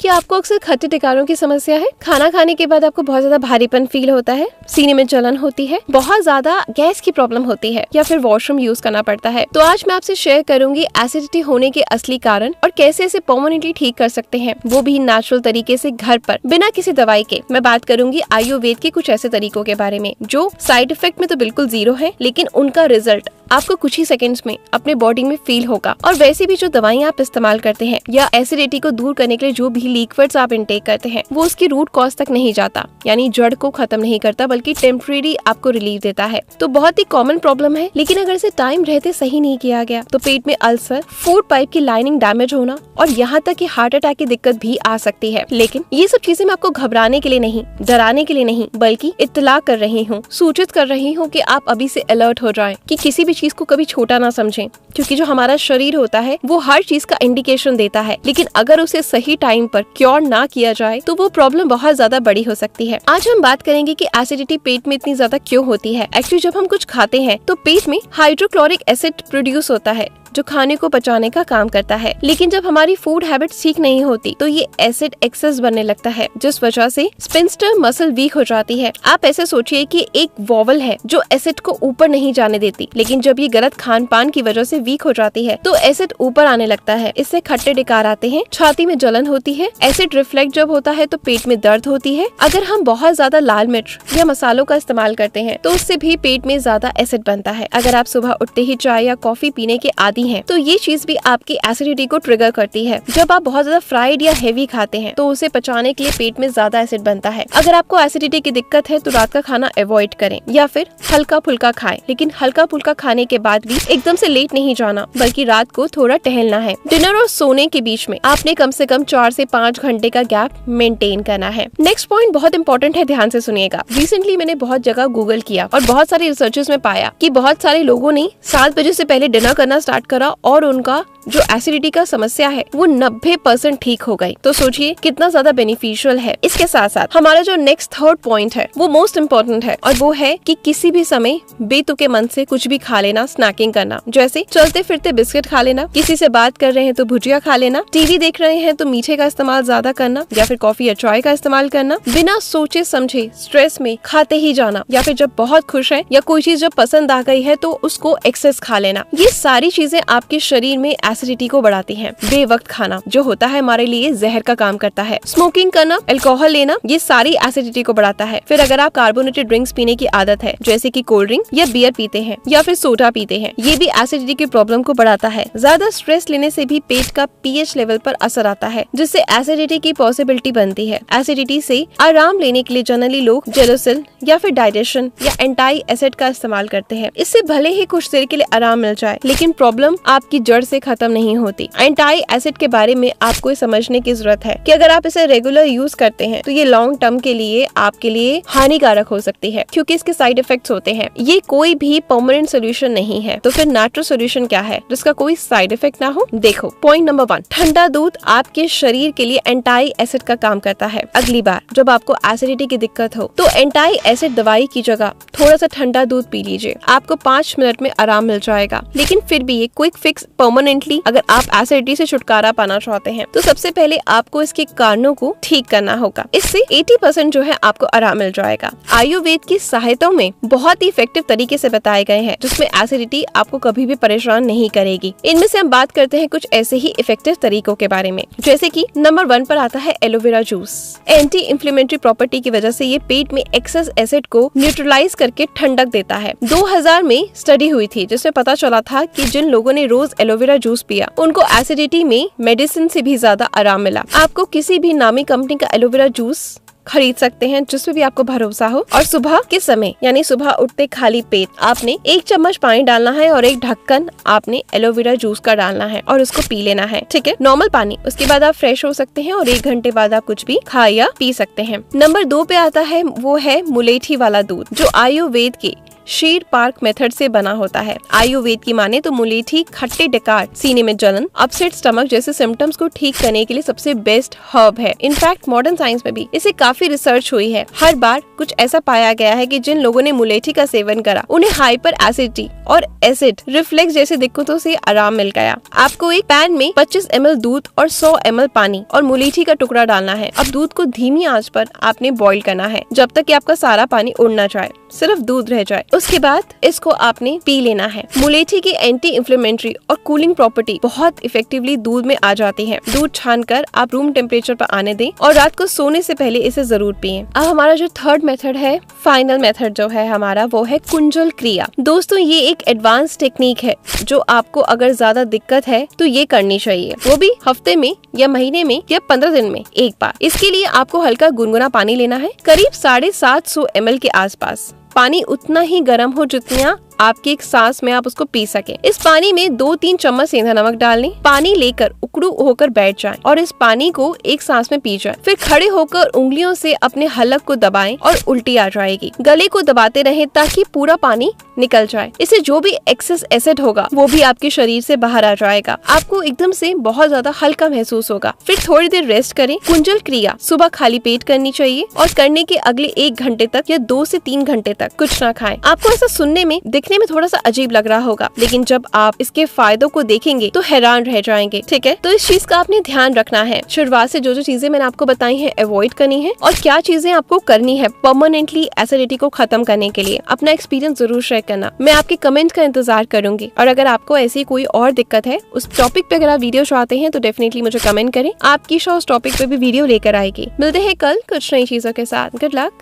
क्या आपको अक्सर खट्टे टिकारों की समस्या है? खाना खाने के बाद आपको बहुत ज्यादा भारीपन फील होता है, सीने में जलन होती है, बहुत ज्यादा गैस की प्रॉब्लम होती है या फिर वॉशरूम यूज करना पड़ता है? तो आज मैं आपसे शेयर करूंगी एसिडिटी होने के असली कारण और कैसे इसे परमानेंटली ठीक कर सकते हैं, वो भी नेचुरल तरीके से घर पर बिना किसी दवाई के। मैं बात करूंगी आयुर्वेद के कुछ ऐसे तरीकों के बारे में जो साइड इफेक्ट में तो बिल्कुल जीरो है, लेकिन उनका रिजल्ट आपको कुछ ही सेकंड्स में अपने बॉडी में फील होगा। और वैसे भी जो दवाइयाँ आप इस्तेमाल करते हैं या एसिडिटी को दूर करने के लिए जो भी लिक्विड्स आप इनटेक करते हैं, वो उसकी रूट कॉज तक नहीं जाता, यानी जड़ को खत्म नहीं करता, बल्कि टेम्परेरी आपको रिलीफ देता है। तो बहुत ही कॉमन प्रॉब्लम है, लेकिन अगर इसे टाइम रहते सही नहीं किया गया तो पेट में अल्सर, फूड पाइप की लाइनिंग डैमेज होना और यहाँ तक कि हार्ट अटैक की दिक्कत भी आ सकती है। लेकिन ये सब चीजें मैं आपको घबराने के लिए नहीं, डराने के लिए नहीं, बल्कि इत्तला कर रही हूँ, सूचित कर रही हूँ कि आप अभी से अलर्ट हो जाएं कि किसी भी चीज को कभी छोटा ना समझें, क्योंकि जो हमारा शरीर होता है वो हर चीज का इंडिकेशन देता है, लेकिन अगर उसे सही टाइम पर क्योर ना किया जाए तो वो प्रॉब्लम बहुत ज्यादा बड़ी हो सकती है। आज हम बात करेंगे कि एसिडिटी पेट में इतनी ज्यादा क्यों होती है। एक्चुअली जब हम कुछ खाते हैं तो पेट में हाइड्रोक्लोरिक एसिड प्रोड्यूस होता है जो खाने को पचाने का काम करता है, लेकिन जब हमारी फूड हैबिट ठीक नहीं होती तो ये एसिड एक्सेस बनने लगता है, जिस वजह से स्पिंस्टर मसल वीक हो जाती है। आप ऐसे सोचिए कि एक वॉवल है जो एसिड को ऊपर नहीं जाने देती, लेकिन जब ये गलत खान पान की वजह से वीक हो जाती है तो एसिड ऊपर आने लगता है। इससे खट्टे डिकार आते हैं, छाती में जलन होती है, एसिड रिफ्लेक्ट जब होता है तो पेट में दर्द होती है। अगर हम बहुत ज्यादा लाल मिर्च या मसालों का इस्तेमाल करते हैं तो उससे भी पेट में ज्यादा एसिड बनता है। अगर आप सुबह उठते ही चाय या कॉफी पीने के आदी हैं, तो ये चीज भी आपकी एसिडिटी को ट्रिगर करती है। जब आप बहुत ज्यादा फ्राइड या हेवी खाते हैं तो उसे पचाने के लिए पेट में ज्यादा एसिड बनता है। अगर आपको एसिडिटी की दिक्कत है तो रात का खाना अवॉइड करें या फिर हल्का फुल्का खाएं, लेकिन हल्का फुल्का खाने के बाद भी एकदम से लेट नहीं जाना, बल्कि रात को थोड़ा टहलना है। डिनर और सोने के बीच में आपने कम से कम 4 से 5 घंटे का गैप मेंटेन करना है। नेक्स्ट पॉइंट बहुत इंपॉर्टेंट है, ध्यान से सुनिएगा। रिसेंटली मैंने बहुत जगह गूगल किया और बहुत सारे रिसर्चेस में पाया कि बहुत सारे लोगों ने 7 बजे से पहले डिनर करना स्टार्ट करा और उनका जो एसिडिटी का समस्या है वो 90% ठीक हो गई। तो सोचिए कितना ज्यादा बेनिफिशियल है। इसके साथ साथ हमारा जो नेक्स्ट थर्ड पॉइंट है वो मोस्ट इम्पोर्टेंट है, और वो है कि किसी भी समय बेतुके मन से कुछ भी खा लेना, स्नैकिंग करना, जैसे चलते फिरते बिस्किट खा लेना, किसी से बात कर रहे हैं तो भुजिया खा लेना, टीवी देख रहे हैं तो मीठे का इस्तेमाल ज्यादा करना, या फिर कॉफी या चाय का इस्तेमाल करना, बिना सोचे समझे स्ट्रेस में खाते ही जाना, या फिर जब बहुत खुश है या कोई चीज जब पसंद आ गई है तो उसको एक्सेस खा लेना। ये सारी चीजें आपके शरीर में एसिडिटी को बढ़ाती हैं। बेवक्त खाना जो होता है हमारे लिए जहर का काम करता है। स्मोकिंग करना, अल्कोहल लेना, ये सारी एसिडिटी को बढ़ाता है। फिर अगर आप कार्बोनेटेड ड्रिंक्स पीने की आदत है, जैसे कि कोल्ड ड्रिंक या बियर पीते हैं या फिर सोडा पीते हैं, ये भी एसिडिटी की प्रॉब्लम को बढ़ाता है। ज्यादा स्ट्रेस लेने से भी पेट का पीएच लेवल पर असर आता है, जिससे एसिडिटी की पॉसिबिलिटी बनती है। एसिडिटी से आराम लेने के लिए जनरली लोग जेलोसिल या फिर डाइजेशन या एंटी एसिड का इस्तेमाल करते हैं। इससे भले ही कुछ देर के लिए आराम मिल जाए, लेकिन प्रॉब्लम आपकी जड़ से खत्म नहीं होती। एंटी एसिड के बारे में आपको समझने की जरूरत है कि अगर आप इसे रेगुलर यूज करते हैं तो ये लॉन्ग टर्म के लिए आपके लिए हानिकारक हो सकती है, क्योंकि इसके साइड इफेक्ट्स होते हैं। ये कोई भी परमानेंट सोल्यूशन नहीं है। तो फिर नेचुरल सोल्यूशन क्या है जिसका कोई साइड इफेक्ट ना हो? देखो, पॉइंट नंबर 1, ठंडा दूध आपके शरीर के लिए एंटी एसिड का काम करता है। अगली बार जब आपको एसिडिटी की दिक्कत हो तो एंटी एसिड दवाई की जगह थोड़ा सा ठंडा दूध पी लीजिए, आपको 5 मिनट में आराम मिल जाएगा। लेकिन फिर भी ये क्विक फिक्स परमानेंटली अगर आप एसिडिटी से छुटकारा पाना चाहते हैं तो सबसे पहले आपको इसके कारणों को ठीक करना होगा। इससे 80% जो है आपको आराम मिल जाएगा। आयुर्वेद की सहायता में बहुत ही इफेक्टिव तरीके से बताए गए हैं, जिसमें एसिडिटी आपको कभी भी परेशान नहीं करेगी। इनमें से हम बात करते हैं कुछ ऐसे ही इफेक्टिव तरीकों के बारे में, जैसे कि नंबर 1 पर आता है aloe vera juice. Anti inflammatory property की वजह से ये पेट में एक्सेस एसिड को न्यूट्रलाइज करके ठंडक देता है। 2000 में स्टडी हुई थी जिसमें पता चला था कि जिन लोगों ने रोज एलोवेरा जूस पिया उनको एसिडिटी में मेडिसिन से भी ज्यादा आराम मिला। आपको किसी भी नामी कंपनी का एलोवेरा जूस खरीद सकते हैं जिसमें भी आपको भरोसा हो, और सुबह के समय यानी सुबह उठते खाली पेट आपने 1 चम्मच पानी डालना है और 1 ढक्कन आपने एलोवेरा जूस का डालना है और उसको पी लेना है। ठीक है, नॉर्मल पानी। उसके बाद आप फ्रेश हो सकते हैं और 1 घंटे बाद आप कुछ भी खा या पी सकते हैं। नंबर 2 पे आता है वो है मुलेठी वाला दूध, जो आयुर्वेद के शीर पार्क मेथड से बना होता है। आयुर्वेद की माने तो मुलेठी खट्टे डकार, सीने में जलन, अपसेट स्टमक जैसे सिम्टम्स को ठीक करने के लिए सबसे बेस्ट हर्ब है। इनफैक्ट मॉडर्न साइंस में भी इसे काफी रिसर्च हुई है। हर बार कुछ ऐसा पाया गया है कि जिन लोगों ने मुलेठी का सेवन करा उन्हें हाइपर एसिडिटी और एसिड रिफ्लेक्स जैसी दिक्कतों से आराम मिल गया। आपको एक पैन में 25 ml दूध और 100 ml पानी और मुलेठी का टुकड़ा डालना है। अब दूध को धीमी आंच पर आपने बॉईल करना है जब तक कि आपका सारा पानी उड़ ना जाए, सिर्फ दूध रह जाए। उसके बाद इसको आपने पी लेना है। मुलेठी की एंटी इंफ्लेमेटरी और कूलिंग प्रॉपर्टी बहुत इफेक्टिवली दूध में आ जाती है। दूध छानकर आप रूम टेम्परेचर पर आने दें और रात को सोने से पहले इसे जरूर पिएं। अब हमारा जो थर्ड मेथड है, फाइनल मेथड जो है हमारा, वो है कुंजल क्रिया। दोस्तों ये एक एडवांस टेक्निक है जो आपको अगर ज्यादा दिक्कत है तो ये करनी चाहिए, वो भी हफ्ते में या महीने में या 15 दिन में एक बार। इसके लिए आपको हल्का गुनगुना पानी लेना है, करीब 750 ml के आसपास। पानी उतना ही गर्म हो जितना आपकी एक सांस में आप उसको पी सके। इस पानी में 2-3 चम्मच सेंधा नमक डाल लें। पानी लेकर उकड़ू होकर बैठ जाएं और इस पानी को एक सांस में पी जाएं। फिर खड़े होकर उंगलियों से अपने हलक को दबाएं और उल्टी आ जाएगी। गले को दबाते रहें ताकि पूरा पानी निकल जाए। इससे जो भी एक्सेस एसिड होगा वो भी आपके शरीर से बाहर आ जाएगा। आपको एकदम से बहुत ज्यादा हल्का महसूस होगा। फिर थोड़ी देर रेस्ट करें। कुंजल क्रिया सुबह खाली पेट करनी चाहिए और करने के अगले 1 घंटे तक या 2 से 3 घंटे तक कुछ ना खाएं। आपको ऐसा सुनने में दिखने में थोड़ा सा अजीब लग रहा होगा, लेकिन जब आप इसके फायदों को देखेंगे तो हैरान रह जाएंगे। ठीक है, तो इस चीज का आपने ध्यान रखना है। शुरुआत से जो चीजें मैंने आपको बताई हैं अवॉइड करनी है और क्या चीजें आपको करनी है परमानेंटली एसिडिटी को खत्म करने के लिए। अपना एक्सपीरियंस जरूर शेयर करना। मैं आपके कमेंट का इंतजार करूंगी और अगर आपको ऐसी कोई और दिक्कत है, उस टॉपिक पे अगर आप वीडियो चाहते हैं तो डेफिनेटली मुझे कमेंट करें। आपकी शो उस टॉपिक पे भी वीडियो लेकर आएगी। मिलते हैं कल कुछ नई चीजों के साथ। Good luck.